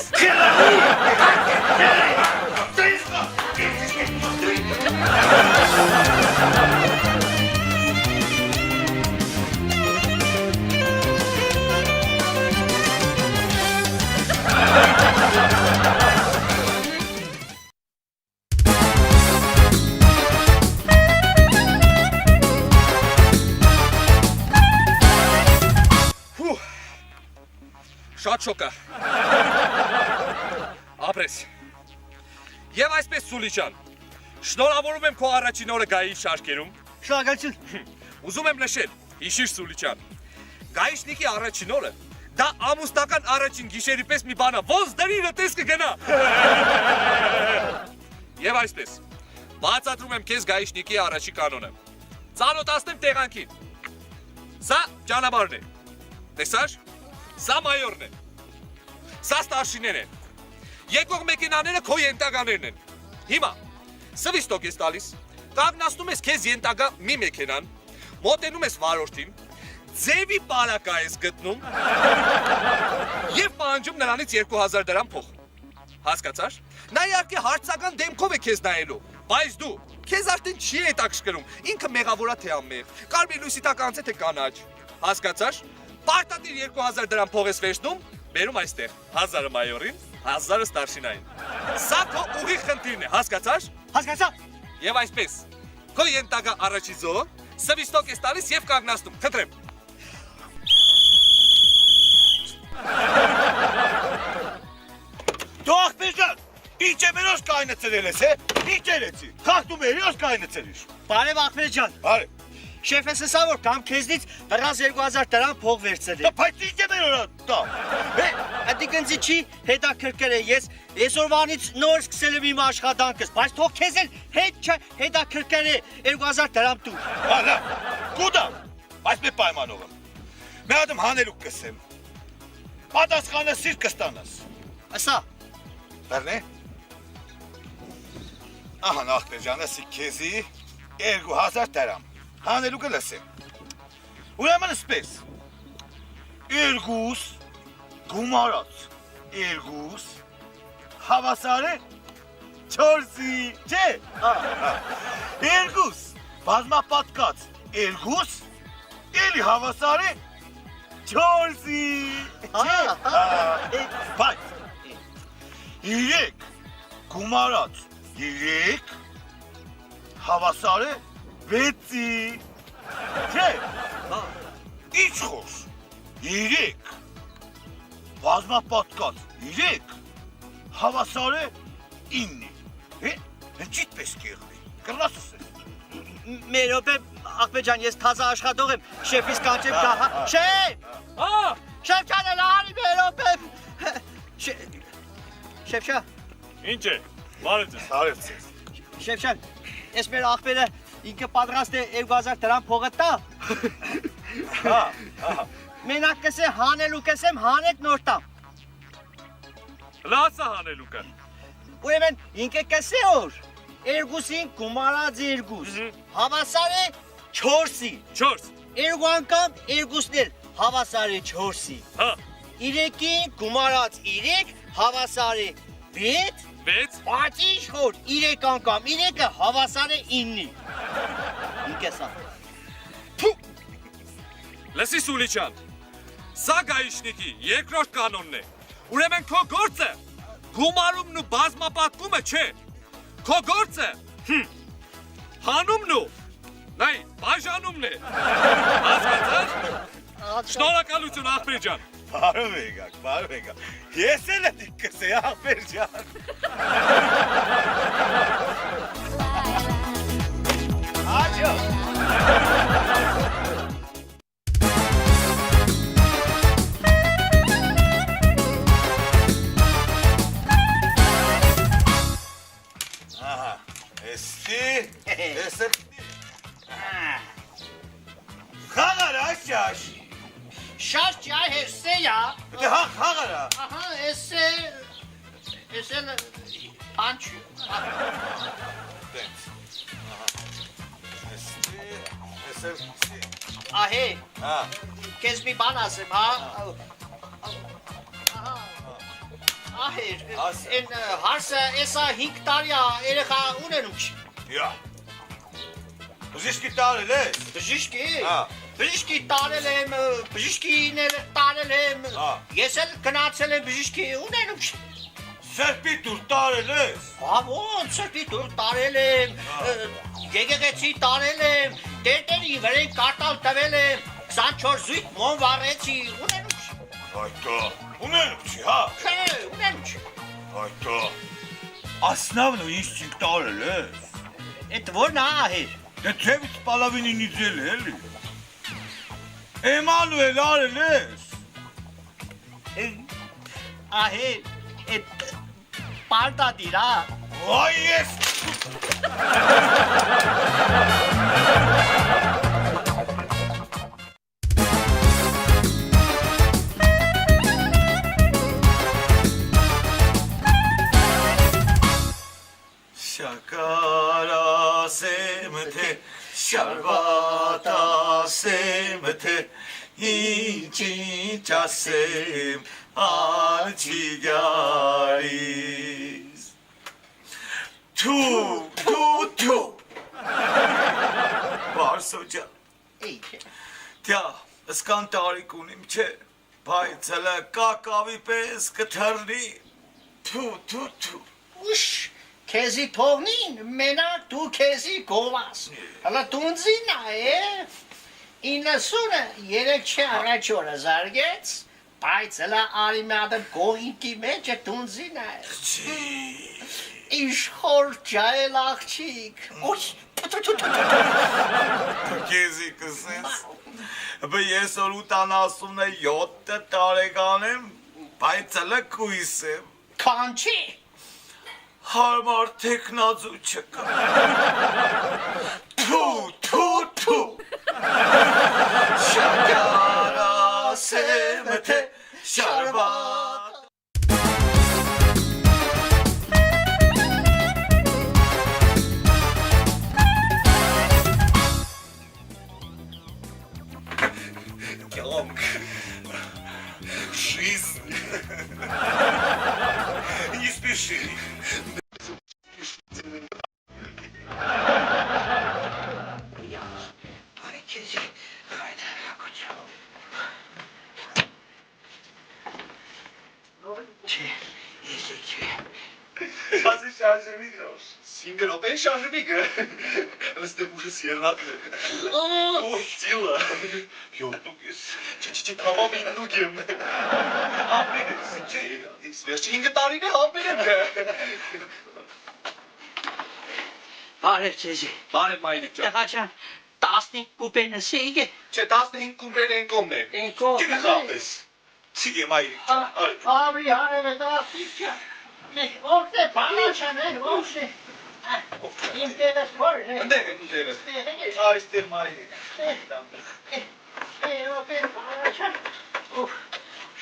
Շատ շոկա։ Ապրես։ Եվ այսպես Սուլիչան, շնորհավորում եմ քո առաջին օրը գայի շարքերում։ Շնորհակալություն։ Ուզում եմ նշել, հիշիր Սուլիչան, գայիշնիկի առաջին օրը դա ամուսնական առաջին գիշերի պես մի բան է, ոնց դրինը տես կգնա։ Եվ այսպես, բացատրում եմ քեզ գայիշնիկի առաջի կանոնը։ Ծանոթացնեմ տեղանքին։ Սա ճանապարհն է։ Տեսա՞ր։ Սա մայորն է։ Սա ստարշիներն են։ Եկող մեքենաները քո ենտականերն են։ Հիմա սվիստոկ ես տալիս, կանգնացնում ես քեզ ենտակա մի մեքենան, մոտենում ես վարորդին, ձևի պարակա ես գտնում եւ պահանջում նրանից 2000 դրամ փող։ Հասկացա՞ր։ Նա իհարկե հարցական դեմքով է քեզ նայելու, բայց դու քեզ արդեն չի հետաքրքրում, ինքը մեղավորա թե անմեղ, կարմիր լույսի տակ անց է թե կանաչ։ Հասկացա՞ր։ Պարտադիր 2000 դրամ փող ես վերցնում, բերում այստեղ 1000-ը մայորին, 1000-ը ստարշինային։ Սա քո ուղիղ խնդիրն է, հասկացա՞ր։ Հասկացա։ Եվ այսպես, քո ենտակա առաջի զոհը սվիստոկ ես տալիս եւ կանգնացնում, խնդրեմ։ Դու աղբեջան, ինչ է մերոս կայնացրել ես, ինչ երեցի, խաղտում էր ես կայնացրիš։ Բարև աղբեջան։ Բարև։ Շեֆս ասա որ կամ քեզնից դրած 2000 դրամ փող վերցրել։ Բայց ինչ է մերորա դա։ Ադի գնցի չի հետաքրքր է ես այսօրվանից նոր սկսել եմ իմ աշխատանքս, բայց թող քեզ էլ հետաքրքր է 2000 դրամ տուր։ Հալա, կուտա, բայց մի պայմանով եմ։ Մի հատ հանելուկ կսեմ։ Պատասխանը սիրտ կստանաս։ Ասա։ Բեռնե։ Ահա նախտեջանը սիքեզի 2000 դրամ։ Հանելու կլսեմ։ Ուրեմն սպես։ 2 գումարած 2 հավասար է 4-ի, չէ։ 2 բազմապատկած 2 էլի հավասար է 4-ի, չէ։ Բայց 3 գումարած 3 հավասար է 6-ի, չէ։ Ինչ խոշ 3 բազմապատկած 3 հավասար է 9-ի։ Հենց պես կեղնի, կրնաս ասես։ Մերոպե Ախմեջան, ես թազա աշխատող եմ, շեֆիս կանչեմ կահա։ Շեֆ! Շեֆ չան էլ արի մերոպե։ Շեֆ շա։ Ինչ է, բարև ձեզ։ Արև ձեզ։ Շեֆ շան, ես մեր ախպերը ինքը պատրաստ է 2000 դրամ փողը տա։ Մենակ կսե հանելու կսեմ հանեք նոր տամ։ Լացա հանելուկը։ Ուրեմն ինքը կսե որ 2-ին գումարած 2 հավասար է 4-ի։ 4։ 2 անգամ 2-ն էլ հավասար է 4-ի։ Հա։ 3-ին գումարած 3 հավասար է 6։ 6։ Բայց ինչ որ 3 անգամ 3-ը հավասար է 9-ի։ Ինքը սա։ Լսի Սուլիչյան, սա գայիշնիկի երկրորդ կանոնն է։ Ուրեմն քո գործը գումարումն ու բազմապատկումը չէ։ Քո գործը հանումն ու նայ բաժանումն է։ Հասկացա՞ր։ Շնորհակալություն Ախմեջ ջան։ Բարև եկաք։ Ես էլ եմ կսե Ախմեջ ջան։ Աչո։ Էսը Խաղարա շաշ Շաշ ջայ հերսեյա Դե հա խաղարա Ահա էսը պանչ Էսը Ահե Քեզ մի բան ասեմ հա Ահե են հարսը էսա 5 տարի երեխա ունենում չի Յա Բժիշկի տարել ես Բժիշկի տարել եմ, բժիշկիները տարել եմ Ես էլ գնացել եմ բժիշկի ունենում չի Սրպի տուր տարել ես Հա ոնց սրպի տուր տարել եմ Գեգեգեցի տարել եմ Տերտերի վրեն կարտալ տվել եմ 24 զույթ մոն վարեցի ունենում չի Այդո ունենում չի հա Չէ ունենում չի Այդո Ասնավն ու ինչ չինք տարել ես Էդ որն ահեր Դե թևից պալավին ինիձել էլի Էմանուել արել ես Ահեր էդ պարտադիր հա Այ ես Շակարասեմ թե շարվատասեմ թե ինչ ասեմ Ալչիգարիս Թու Բարսոջա Տյա, ասկան տարիք ունիմ չէ Բայց հլը կակավի պես կթրնի Թու Ուշ Քեզի թողնին, մենակ դու քեզի գովաս Հլա տունձին է 90-ը 3 առաջ օրը զարգեց Բայց հլա արիմյադը գողինքի մեջ է տունձին է Իշխոր ջայել աղջիկ Քեզի կսես Ես որ 87 տարեկան եմ Բայց հլը կույս եմ Կանչի Հարմար թեկնածու չկա Թու Շակարասեմ թե շարվատ 5 րոպե շարժվի գ։ Ըստ ուժս եղած։ Օ, ծիլը։ Յոտուկես։ Չի թամամ ինուկեմ։ Ապերես չի։ Ես 5 տարին է ապերեմ գ։ Բարև ձեզի։ Բարև մայրիկ ջան։ Տղաչան 15 կուպենը սիգ է։ Չէ 15 կուպեր են կոմն է։ Ինքո։ Չի խապես։ Չի մայրիկ ջան։ Արի հարերը դա ֆիքա։ Ո՞րտե բանաչան է, ո՞րտե։ Իմ դերս փորը։ Դերս։ Այստեղ մայրիկ։ Ո՞րտե բանաչան։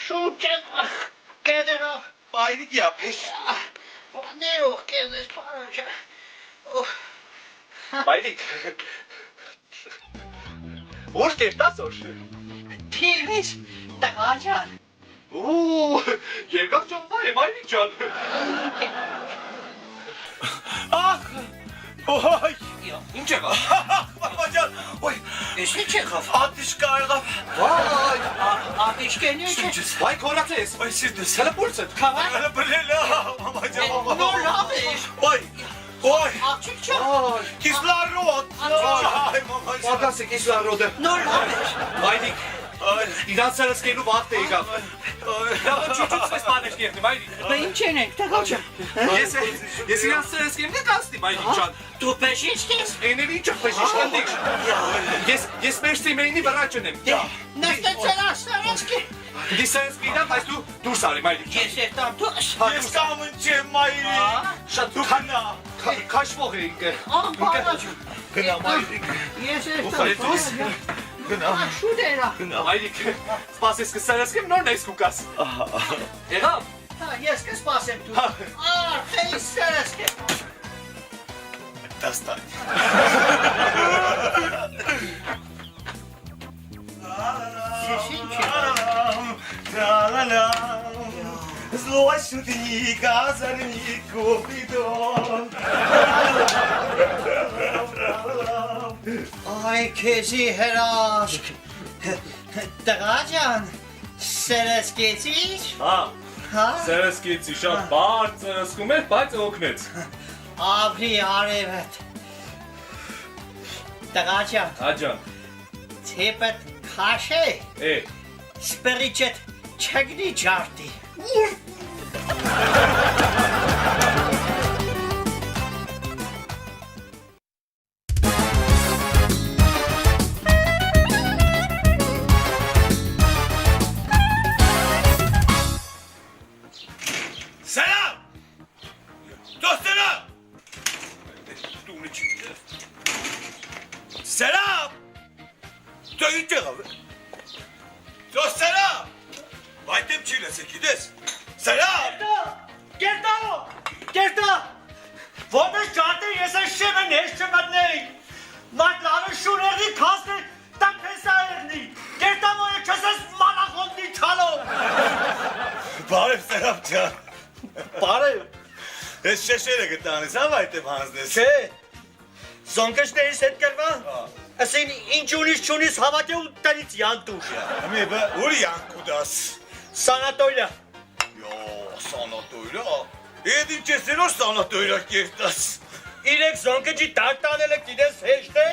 Շուտը կեդերո։ Մայրիկ յա փեշ։ Նեո կեդես բանաչան։ Մայրիկ։ Ո՞ր կերտաս օր։ Թիրվես տղաչան։ Օ, երկար ճամփա է մայրիկ ջան։ Ախ։ Ոյ։ Ինչ եղավ։ Բաբա ջան, ոյ։ Ես ինչ եղավ։ Ատիշկա եղավ։ Վայ, ատիշկեն ինչ է։ Վայ կորացես, վայ սիրտս, հələ փորձդ։ Հələ բլելա, մամա ջան, մամա։ Նոր լավ է։ Ոյ։ Ոյ։ Աղջիկ չա։ Կիսլարոդ։ Այ մամա ջան։ Ակասի կիսլարոդը։ Նոր լավ է։ Մայրիկ։ Իրանց սրսկելու վաղտ է եկավ։ Լավ չուչուցվես բաներ կերնի, մայրիկ։ Բա ինչ ենք, տղաչան։ Ես իրանց սրսկեմ նկաստի, մայրիկ ջան։ Դու բեժիշկ ես։ Էների ինչ պեշիշ կնդիք։ Ես մեր սիմեյնի վրա չնեմ։ Նստեցել ասարասկի։ Դի սրսկի իրան, բայց դու դուրս արի, մայրիկ։ Ես երտամ դուս։ Ես կամ ընչեմ մայրիկ։ Շատ դու քանա։ Քաշվող է ինքը։ Բանաչան։ Գնա մայրիկ։ Ես Դուս։ երտամ։ Գնա։ Շուտերա։ Մայրիկ, սպասես կսրսկեմ նոր նես կուկաս։ Եղավ։ Ես կսպասեմ դու։ Արդեն սարասկի։ Դաստան։ Ես ինչ եմ։ Ла-ла-ла. Злой шутник, озорник, Купидон. Ay քեզի հրաշք։ Տղաչան, սերս կեցիր։ Հա, սերսկեցի շատ բարձր սկում էր, բայց օգնեց։ Աբրի արևդ։ Տղաչան, Աջան, թեպդ քաշ է, է, սպերիչետ չգնի ջարտի։ Selam. Dostlarım. Selam. Döyünce abi. Dostlarım. Baytem çilesi gides. Selam. Գերտա։ Ո՞նց ջարտի ես շենը ներշմատնեի։ Մատլավը շուների քասնի տապեսայերնի։ Գերտա մոյը չսես մանախոնդի չալո։ Բարև Սերապ Բարև։ Ես շեշերը գտանես, հա վայտեմ հանձնես։ Չէ։ Զոնկեշներից հետ կրվա։ Ասին ինչ ունիս հավատե ու տնից յանտուշ։ Ամի բա ուր յանկուդաս։ Սանատորիա։ Yo, sanatoyla. Edim çeseno sanatoyla keftas. Իրեք զոնկեջի տարտանելը գիտես հեշտ է։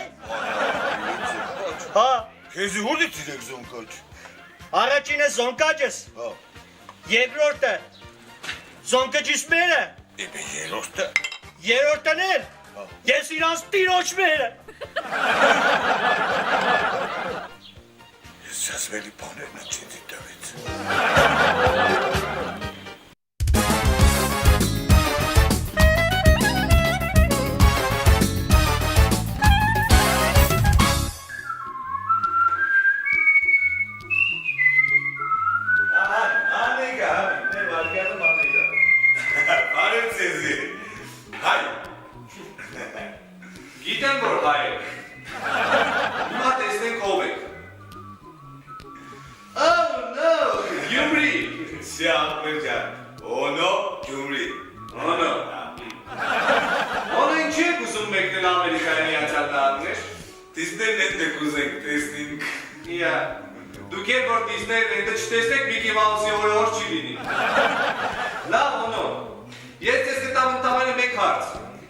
Հա, Kezi hurdi tilek zonkaç. առաջինը զոնկաճս։ Ha. Երկրորդը զոնկեջիս մերը։ Ebe yerorta. Երրորդն էլ ես իրանց տիրոջ մերը։ Ses veli panerna çedi David. Գիտեմ որ հայ եք։ Հիմա տեսնենք ով եք։ Oh no, Գյումրի։ Siyahlıca. Ono Gümri. Ono։ Ono ինչ եք ուզում մեկնել Ամերիկայի Միացյալ Նահանգներ։ Disneyland'de kuzek testing. Իա։ Դուք եք որ Disneyland-ը չտեսնեք Միկի Մաուսի օրը չի լինի։ Լավ, Ono։ Ես ձեզ կտամ ընդամենը մեկ հարց։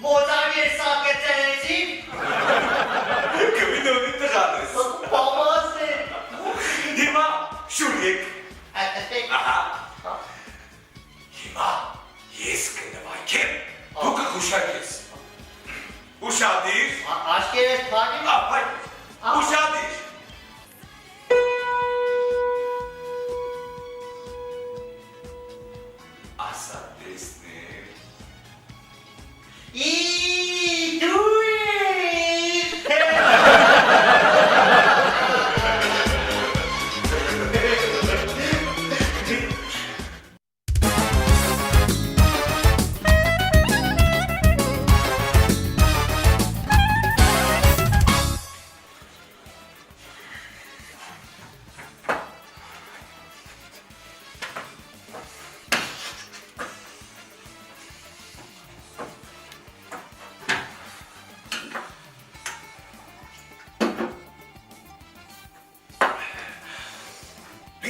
Մոդարի սակեցեցի։ Կվինովի տղանես։ Պամաս է։ Հիմա շուր եկ։ Ահա։ Հիմա ես կնվայքեմ, դու կխուշակես։ Ուշադիր։ Աշկերես պանի։ Ապայ, ուշադիր։ Ասա տեսնել։ Դու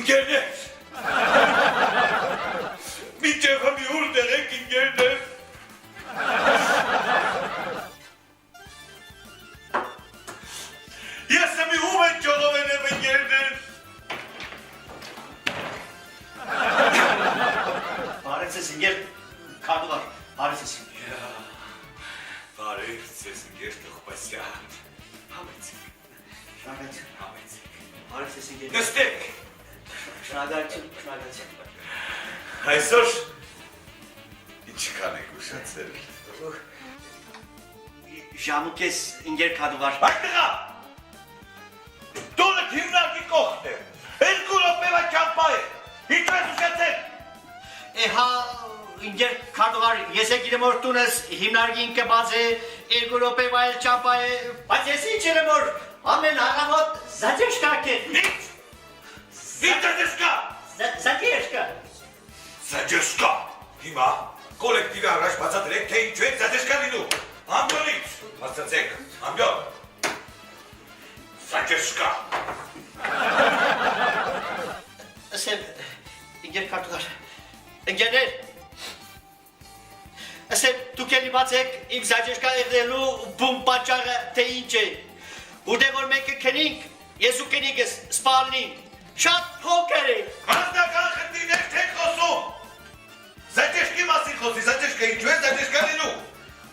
Ինգերներ։ Մինչև հմի ուր դեղեք ինգերներ։ Ես հմի ում են ճողով եմ ինգերներ։ Բարեցես ինգեր կադուար, բարեցես։ Բարեցես ինգեր տղպասյան։ Համեցիկ, Շնագացին, համեցիկ։ բարեցես ինգեր։ Նստեք։ Շնագացին։ Այսօր ինչքան եք ուշացել։ Ժամուկես ինգեր կադուար։ Այդ տղա։ Դոլը հիմնարկի կողքն է։ Երկու րոպեվա ճամպա է։ Ինչպես ուշացել։ Հա ինգեր կադուար, ես եկիրեմ որ տունես հիմնարկին կբաց է, երկու րոպեվա էլ ճամպա է, բայց ես ինչ եմ որ ամեն առավոտ զաջեշկա կետ։ Ինչ զաջեշկա։ Զաջեշկա։ Զաջեշկա։ Հիմա կոլեկտիվի առաջ բացատրեք, թե ինչու է զաջեշկա լինում։ Ամբյոնից, հասցացեք, ամբյոն։ Զաջեշկա։ Ասեմ, ինգեր կադուար, ինգերներ, ասեմ, դուք էլ իմացեք իմ զաջեշկա եղնելու բում պատճառը թե ինչ է, ուտեղ որ մենք կքնենք, ես ու կնիկս սպալնին, շատ փոքր է։ Հանձնական խնդիրներ չեք խոսում։ Զաջեշկի մասին խոսի, զաջեշկա ինչու է զաջեշկա լինում։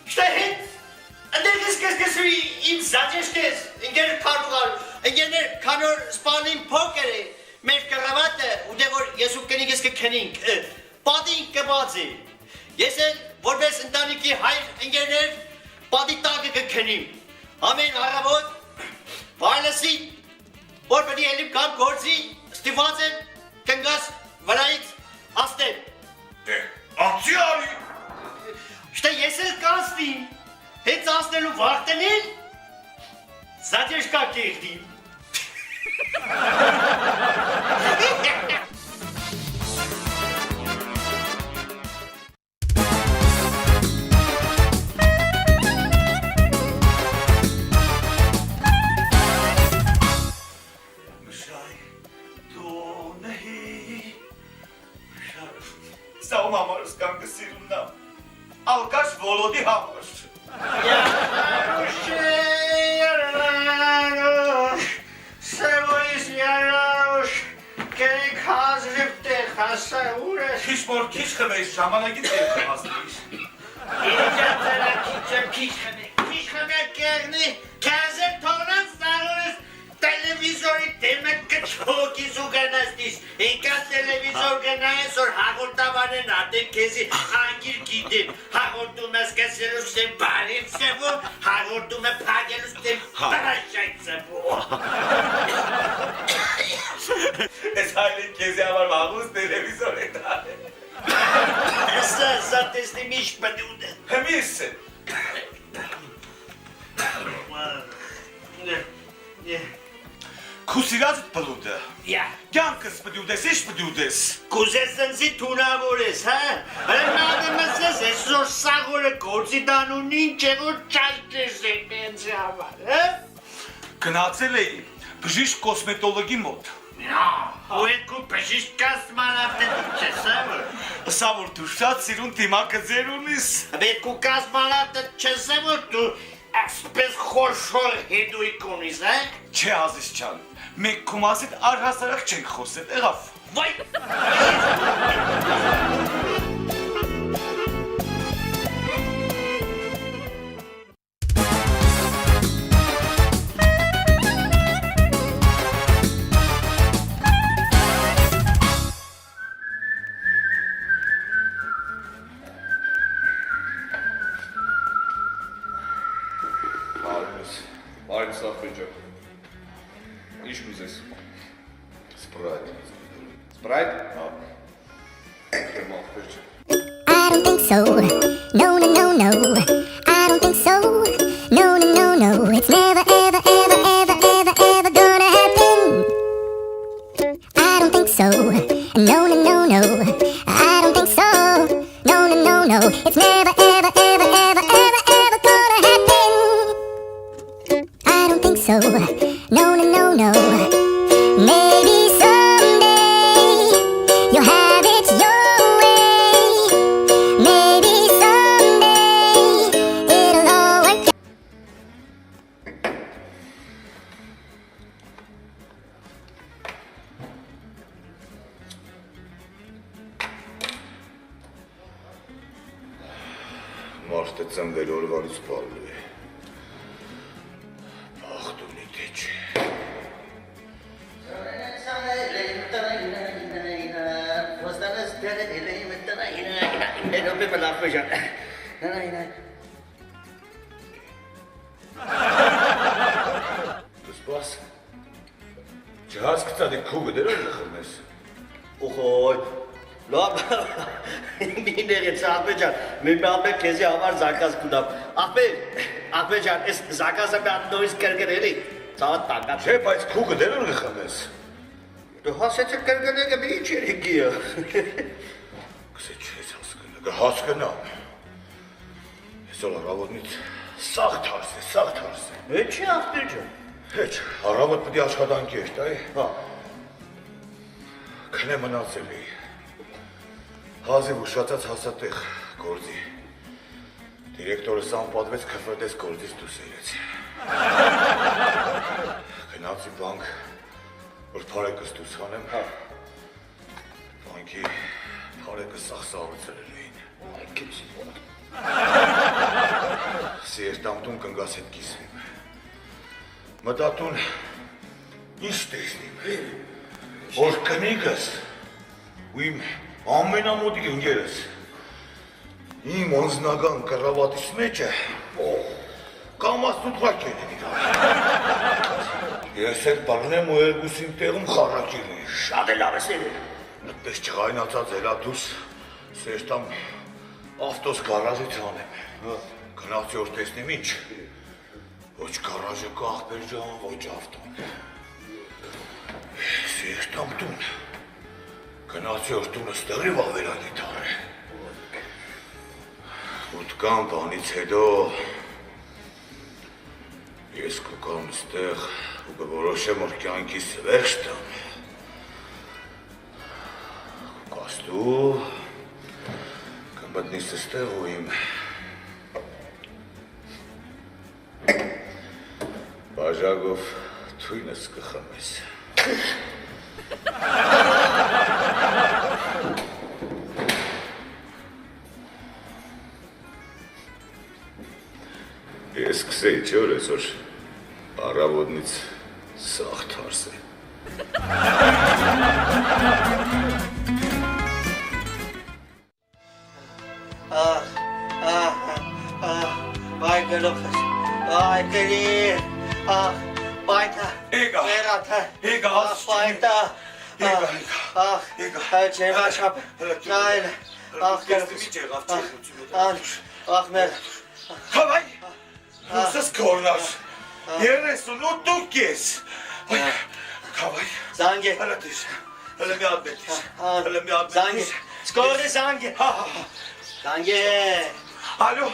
Շտե հետ, ընդեղ ես կսկսվի իմ զաջեշկես, ինգեր կադուար, ինգերներ կանոր սպալնին փոքր է, մեր կրավատը ուտեղ որ ես ու կնիկս կքնենք, պատին կբաց է, ես էլ որպես ընտանիքի հայր ինգերներ պատի տակը կքնիմ, ամեն առավոտ վայլեսի, որ պետի ելիմ կամ գործի, ստիված եմ կնգաս վրայից աստեմ։ Դե, անցի արի։ Շտե ես էլ կանցնիմ, հենց անցնելու վաղտնին, զաջեշկա կեղդիմ։ Սա ում համար սկան կսիրում նա, ալկաշ Վոլոդի համար։ Սևոյիս յարաշ, կերեք հազրիվ տեղ հասա ուր ես։ Քիչ որ քիչ խմես ժամանակից դեր հասնείς։ Իջատերա քիչ խմեք կեղնի, կազեր թողնած սաղորես տելևիզորի դեմը կչոքիս ու գնաստիս, ինքան տելևիզոր գնայես որ հաղորդավանեն ատեն կեզի անգիր գիտին, հաղորդում ես կեսելուս տեմ բարիվ սևու, հաղորդում է պագելուս տեմ տրաշայt սևու։ Ես հայլին կեզի համար մաղուս տելևիզոր է տանը։ Սա տեսնի միչ պտուդ է։ Հմիս է։ Քուսիրած պլուդը։ Կյանքս պտուդ ես, ինչ պտուդ ես։ Կուզես ընձի թունավոր ես, հա։ Հրնադեմ ես այսօր սաղորը գործի դանուն ինչ է որ չայտես է պենցի համար, հա։ Գնացել էի բժիշկ կոսմետոլոգի մոտ։ Ու երկու բժիշկաս մանավտեն չեսավ։ Սա որ դու շատ սիրուն դիմակը ձեր ունիս։ Երկու կաս մանավտեն չեսավ որ դու այսպես խորշոր հետույք ունիս, է։ Չէ Ազիզ ջան, մենք քո մասիդ առհասարակ չենք խոսել, եղավ։ Վայ։ Բարի Սախվեջան։ Ինչ կուզես։ Սպրայտ։ Սպրայտ։ Հա։ Ջերմախ վերջ։ I don't think so. No, no, no, no. I don't think so. No, no, no, no. It's never, ever, ever, ever, ever, ever gonna happen. I don't think so. No, no, no, no. I don't think so. No, no, no, no. It's never, ever, ever, ever, ever, ever gonna happen. I don't think so. No, no, no, no. Maybe someday you'll have it your way. Maybe someday it'll all work. Մարդը ծնվել օրվանից բալու է։ Աղտունի թե չէ։ Սպաս։ Չհասկացա դե քուգը դեր որ լխում ես։ Օխոյ։ Լավ։ Միներից ախպեջան, մի մամե քեզի համար զակազ կուտամ։ Ախպեջան, այս զակազը մի նույնս կրկրելի։ Ցավը տակա։ Չէ, բայց քուգը դեր որ լխում ես։ Դու հասեցի կրկրելը մի ինչ երիկիը։ Կսե չես հասկնա, կհասկնա։ Այսօր առավոտնից սաղ թարս է, սաղ թարս է։ Հեչ է ախպեջան։ Հեչ, առավոտ պտի աշխատանքի էշտ, այ։ Հա։ Քնե մնացել էի։ Հազիվ ուշացած հասատեղ գործի։ Դիրեկտորը սամպատվեց քֆրտես գործից դուրս երեց։ Գնացի բանկ, որ փարեկս դուրս հանեմ, բանկի փարեկը սախսավացրել էին։ Այ քեզ։ Սերտամտուն կնգաս հետ կիսվեմ։ Մտատուն ինչ տեսնիմ, որ կնիկս ու իմ ամենամոտիկ ընկերս իմ անձնական կռավատիս մեջ է կամաց տուտղակ են իրար։ Ես էլ բաղնեմ ու երկուսին տեղում խառակիր են։ Շատ է լավ ես ել։ Նտպես չղայնացած էլատուս սերտամ ավտոս գարաժից անեմ։ Գնացի որ տեսնեմ ինչ, ոչ գարաժը կա ախպեր ջան, ոչ ավտոն։ Սերտամ տուն, գնացի որ տունը ստեղի վավերագիտար է։ Ուտկան բանից հետո ես կգամ ստեղ ու կորոշեմ որ կյանքիս վերջ տամ։ Կաստու կմտնիս ստեղ ու իմ բաժագով թույնս կխմես։ Ես սկսեի չէ որ այսօր առավոտնից սաղ թարս է։ Վայ գլուխս, վայ կրի, բայտա, Եկա, վերաթը, եկա, բայտա, եկա, չեմա չապ, ճայլ, Կեստիմի չեղավ չեղություն մեր, Հավայ, ուսս կորնար, 38 ես, Հավայ, զանգե, հլը դիր, հլը մի ադմետիր, հլը մի զանգե, ադմետիր, սկորի զանգե, զանգե, ալո,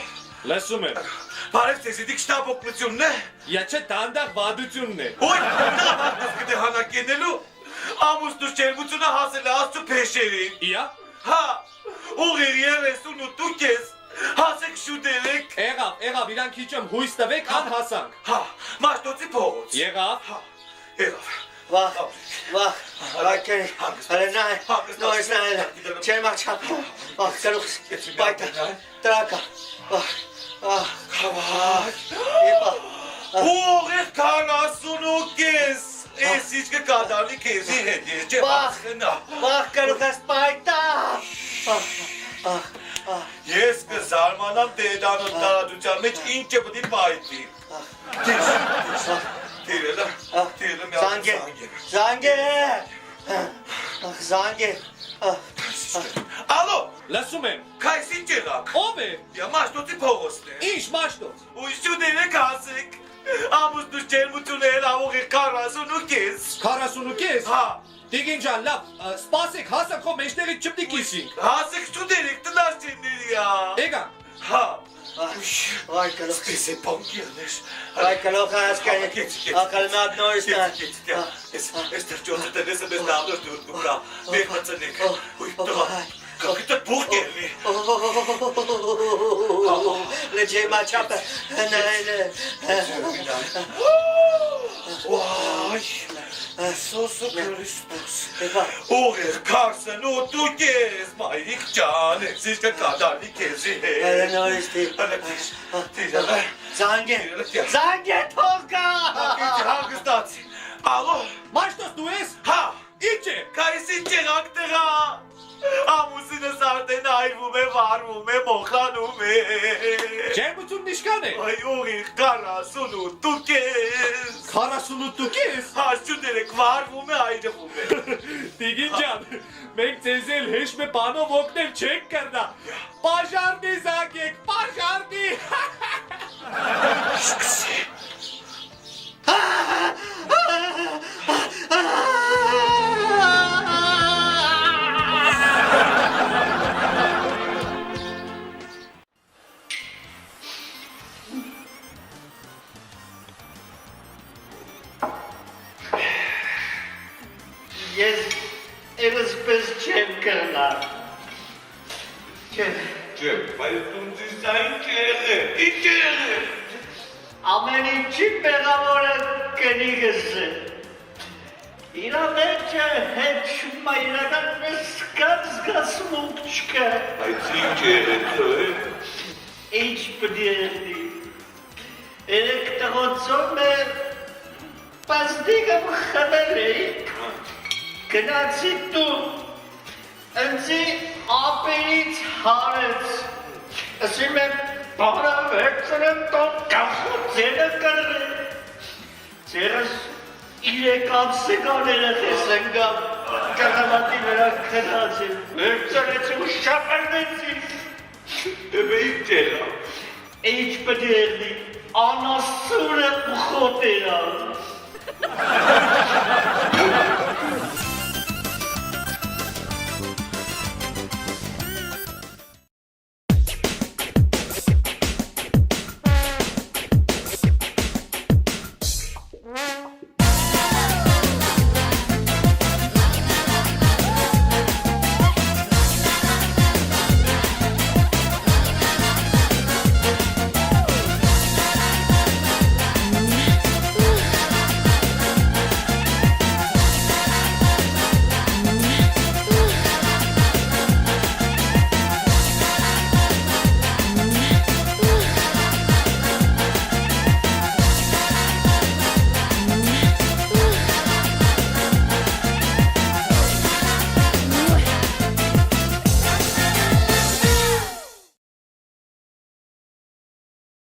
Լսում եմ։ բարև ձեզ, իդիք շտապ օգնությունն է, Յա չէ դանդաղ վադությունն է։ ոյ, նա մարդս գտե հանակ ենելու, ամուսնուս ջերմությունը հասել է աստու փեշերին։ Իա։ Հա, ուղիղ 38 կես, հասեք շուտերեք։ Եղավ, իրան քիչ եմ հույս տվեք, անհասանք։ Հա, Մաշտոցի փողոց։ Եղավ։ Եղավ։ Վախ, վակերի, հալենայ, նորից նայել, չեմ աչապ, գլուխս, բայտը, տրակա, Քավար։ Ուղիղ 48 կես, ես ինչ կկատարվի քեզի հետ, ես չեմ ասխնա։ վախ գլուխս բայտա, Ես կզարմանամ դեդանոտ տարածության մեջ ինչ է պտի բայտի։ Տիրելը, մի զանգե, Ալո, Լսում եմ։ քայս ինչ եղաք։ Ով է։ Մաշտոցի փողոցն է։ Ինչ մաշտոց։ Ու շուտերեք հասեք, ամուսնուս ջերմությունը հելավող է 48 կես։ 40 կես։ Հա, Տիգին ջան, լավ, սպասեք, հասանք քո մեջտեղից չպտի կիսինք։ հասեք շուտերեք տնաշինների հա։ Եկա։ Հա, վայ գլուխս, սպես է պանկիրներ։ վայ գլուխը հասկանի, ակալմատ նորից նայ, Ես թրջոցը տնես է մեզ նավներ դուր կուրա, մեկ մծնեք, հույր տղա, կակիտը բուղ կերնի։ լջեմ աչապը, նայել է, Վայ, Սոսո Քրիստոս, ուղիղ 48 կես, մայրիկ ջան, ես ինչ կկատարվի քեզի հետ։ հələ նորից Տիրելը, զանգե թողկա, հանգստացի, ալո, Մաշտոց դու ես։ հա, Ինչ է։ կայս ինչ եղանք տղա, ամուսինս արդեն այրվում է, վարվում է, մոխանում է։ Ջերմությունն իշքան է։ Այ ուղիղ 48 կես, 48 կես։ հա շուտերեք վարվում է, այրվում է։ Տիգին ջան, մենք ձեզ էլ հեշտ մի բանով օգնել չենք կրնա։ Պաժարնի զանգեք, պաժարնի։ Սկսի։ ես էլսպես չեմ կրնա, չեմ, Բայց դու ձեզ այն կեղե, ինչ կեղե։ ամեն ինչի մեղավորը կնիգս է, իրա մեջը հեչում է իրական մեզ զգացմունք չկա, Բայց ինչ եղե, ինչ պդի եղնի, երեք տղոցում է, պաստիկը խմել էիք, գնացի տուն, ընձի ապերից հարեց, ասում եմ բանը վերցրեմ տոն կախու ձերը կրվե, ձերս 3 ամսական երեխես ընգավ, կղամատի վրա քնած եմ, վերցրեցի ու շապրվեցի, դեպե ինչ եղա։ ինչ պդի եղնի, անասուրը ու խոտերա,